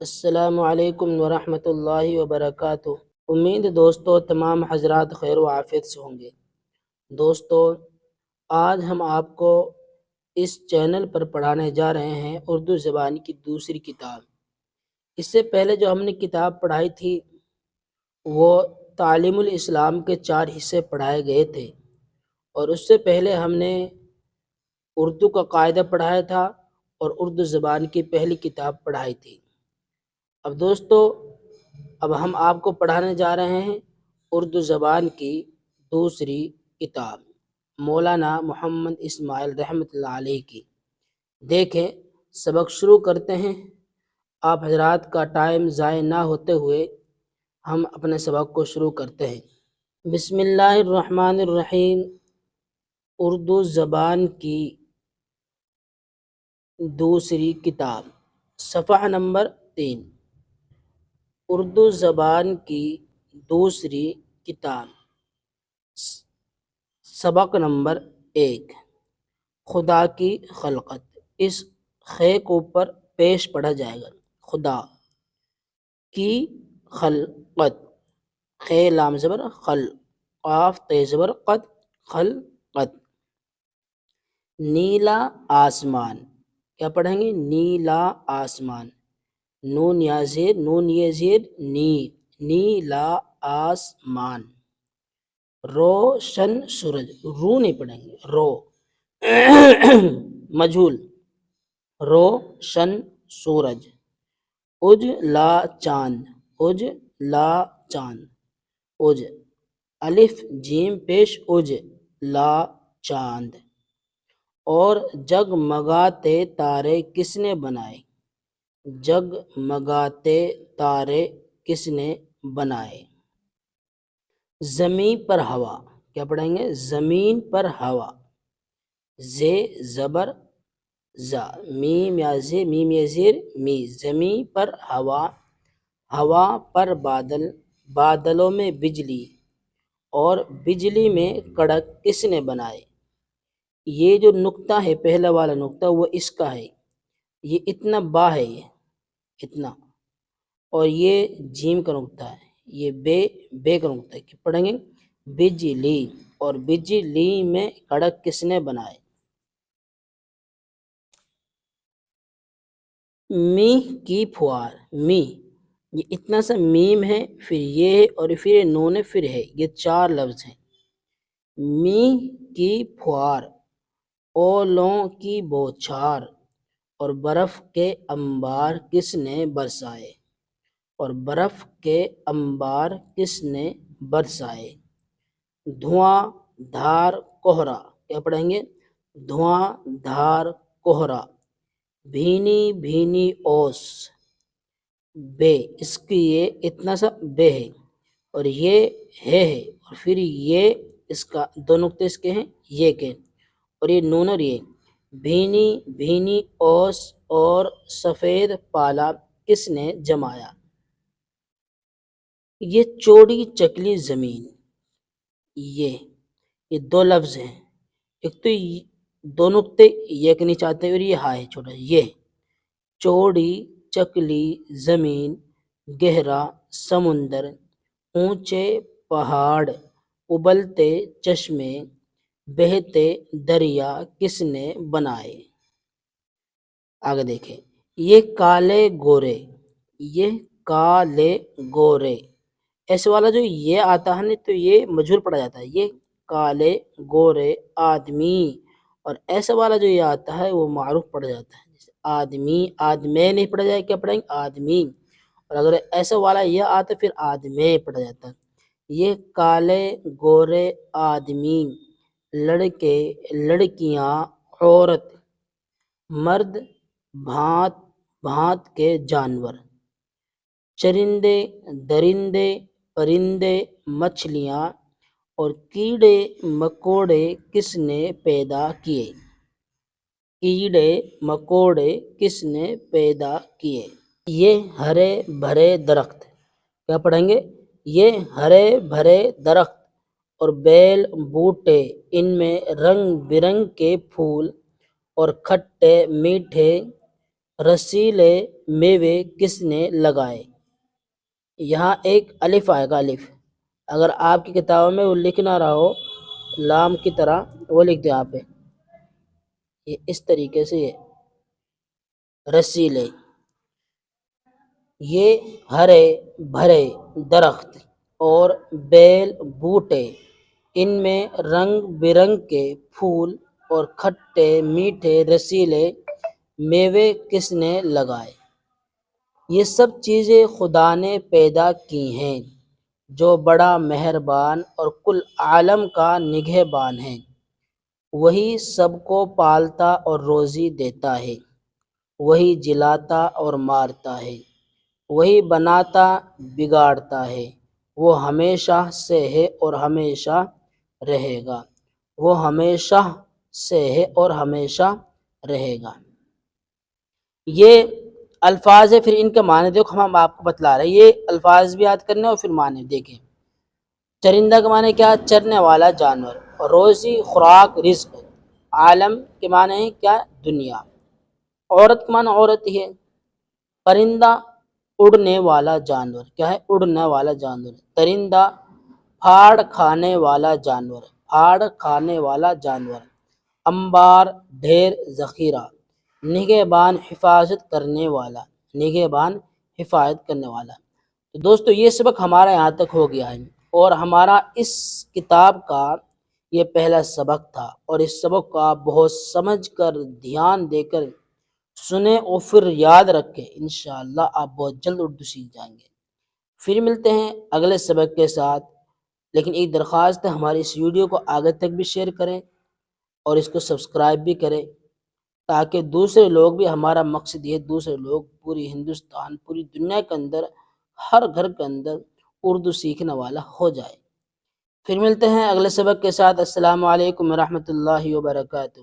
السلام علیکم ورحمۃ اللہ وبرکاتہ۔ امید دوستو تمام حضرات خیر و عافیت سے ہوں گے۔ دوستو آج ہم آپ کو اس چینل پر پڑھانے جا رہے ہیں اردو زبان کی دوسری کتاب۔ اس سے پہلے جو ہم نے کتاب پڑھائی تھی وہ تعلیم الاسلام کے 4 حصے پڑھائے گئے تھے، اور اس سے پہلے ہم نے اردو کا قاعدہ پڑھایا تھا اور اردو زبان کی پہلی کتاب پڑھائی تھی۔ اب دوستو ہم آپ کو پڑھانے جا رہے ہیں اردو زبان کی دوسری کتاب مولانا محمد اسماعیل رحمۃ اللہ علیہ کی۔ دیکھیں سبق شروع کرتے ہیں۔ آپ حضرات کا ٹائم ضائع نہ ہوتے ہوئے ہم اپنے سبق کو شروع کرتے ہیں۔ بسم اللہ الرحمن الرحیم۔ اردو زبان کی دوسری کتاب، صفحہ نمبر 3۔ اردو زبان کی دوسری کتاب، سبق نمبر 1، خدا کی خلقت۔ اس خے کو اوپر پیش پڑھا جائے گا، خدا کی خلقت، خے لام زبر خل، قاف تے زبر قد، خلقت۔ نیلا آسمان، کیا پڑھیں گے؟ نیلا آسمان، نون یا زیر، نون یہ زیر، نیلا آسمان۔ روشن سورج، رو نہیں پڑھیں گے، رو مجھول، روشن سورج۔ اجلا چاند، اجلا چاند، اج الف جیم پیش اج لا چاند۔ اور جگمگاتے تارے کس نے بنائے؟ جگمگاتے تارے کس نے بنائے؟ زمین پر ہوا، کیا پڑھیں گے؟ زمین پر ہوا، زے زبر زا، میم یا زے، میم یا زیر می، زمین پر ہوا، ہوا پر بادل، بادلوں میں بجلی، اور بجلی میں کڑک کس نے بنائے؟ یہ جو نقطہ ہے پہلا والا نقطہ وہ اس کا ہے، یہ اتنا با ہے، یہ اتنا، اور یہ جیم کا نقطہ ہے، یہ بے کا نقطہ ہے۔ کہ پڑھیں گے بجلی، اور بجلی میں کڑک کس نے بنائے؟ می کی پھوار، می یہ اتنا سا میم ہے، پھر یہ ہے، اور پھر یہ نون ہے، پھر ہے، یہ 4 لفظ ہیں۔ می کی پھوار، اولوں کی بوچھار، اور برف کے انبار کس نے برسائے؟ اور برف کے انبار کس نے برسائے؟ دھواں دھار کوہرا، کیا پڑھیں گے؟ دھواں دھار کوہرا۔ بھینی بھینی اوس، بے، اس کی یہ اتنا سا بے ہے، اور یہ ہے، اور پھر یہ اس کا 2 نقطے اس کے ہیں، یہ کے، اور یہ نون، اور یہ بھینی بھینی اوس اور سفید پالا کس نے جمایا؟ یہ چوڑی چکلی زمین، یہ 2 لفظ ہیں، ایک تو 2 نقطے یہ کے نیچے آتے ہیں، اور یہ ہا ہے چھوٹا، یہ چوڑی چکلی زمین، گہرا سمندر، اونچے پہاڑ، ابلتے چشمے، بہتے دریا کس نے بنائے؟ آگے دیکھیں، یہ کالے گورے، یہ کالے گورے، ایسے والا جو یہ آتا ہے نا تو یہ مجھول پڑا جاتا ہے، یہ کالے گورے آدمی، اور ایسا والا جو یہ آتا ہے وہ معروف پڑ جاتا ہے، جیسے آدمی، آدمی نہیں پڑا جائے، کیا پڑھیں گے؟ آدمی، اور اگر ایسا والا یہ آتا پھر آدمی پڑا جاتا ہے۔ یہ کالے گورے آدمی، لڑکے لڑکیاں، عورت مرد، بھانت بھانت کے جانور، چرندے درندے پرندے مچھلیاں، اور کیڑے مکوڑے کس نے پیدا کیے؟ کیڑے مکوڑے کس نے پیدا کیے؟ یہ ہرے بھرے درخت، کیا پڑھیں گے؟ یہ ہرے بھرے درخت اور بیل بوٹے، ان میں رنگ برنگ کے پھول اور کھٹے میٹھے رسیلے میوے کس نے لگائے؟ یہاں ایک الف آئے گا، الف اگر آپ کی کتابوں میں وہ لکھ نہ رہا ہو لام کی طرح، وہ لکھ دیں آپ پہ، یہ اس طریقے سے، یہ رسیلے، یہ ہرے بھرے درخت اور بیل بوٹے، ان میں رنگ برنگ کے پھول اور کھٹے میٹھے رسیلے میوے کس نے لگائے؟ یہ سب چیزیں خدا نے پیدا کی ہیں جو بڑا مہربان اور کل عالم کا نگہبان ہے، وہی سب کو پالتا اور روزی دیتا ہے، وہی جلاتا اور مارتا ہے، وہی بناتا بگاڑتا ہے، وہ ہمیشہ سے ہے اور ہمیشہ رہے گا، وہ ہمیشہ سے ہے اور ہمیشہ رہے گا۔ یہ الفاظ ہے، پھر ان کے معنی دیکھو، ہم آپ کو بتلا رہے ہیں، یہ الفاظ بھی یاد کرنے اور پھر معنی دیکھیں۔ چرندہ کے معنی کیا؟ چرنے والا جانور، روزی خوراک رزق، عالم کے معنی ہے کیا؟ دنیا، عورت کے معنی عورت ہی ہے، پرندہ اڑنے والا جانور، کیا ہے؟ اڑنے والا جانور، درندہ پھاڑ کھانے والا جانور، پھاڑ کھانے والا جانور، انبار ڈھیر ذخیرہ، نگہبان حفاظت کرنے والا، نگہبان حفاظت کرنے والا۔ تو دوستو یہ سبق ہمارا یہاں تک ہو گیا ہے، اور ہمارا اس کتاب کا یہ پہلا سبق تھا، اور اس سبق کو آپ بہت سمجھ کر دھیان دے کر سنیں اور پھر یاد رکھیں، انشاءاللہ آپ بہت جلد اردو سیکھ جائیں گے۔ پھر ملتے ہیں اگلے سبق کے ساتھ، لیکن ایک درخواست ہے، ہماری اس ویڈیو کو آگے تک بھی شیئر کریں اور اس کو سبسکرائب بھی کریں، تاکہ دوسرے لوگ بھی، ہمارا مقصد یہ دوسرے لوگ پوری ہندوستان، پوری دنیا کے اندر، ہر گھر کے اندر اردو سیکھنے والا ہو جائے۔ پھر ملتے ہیں اگلے سبق کے ساتھ۔ السلام علیکم ورحمۃ اللہ وبرکاتہ۔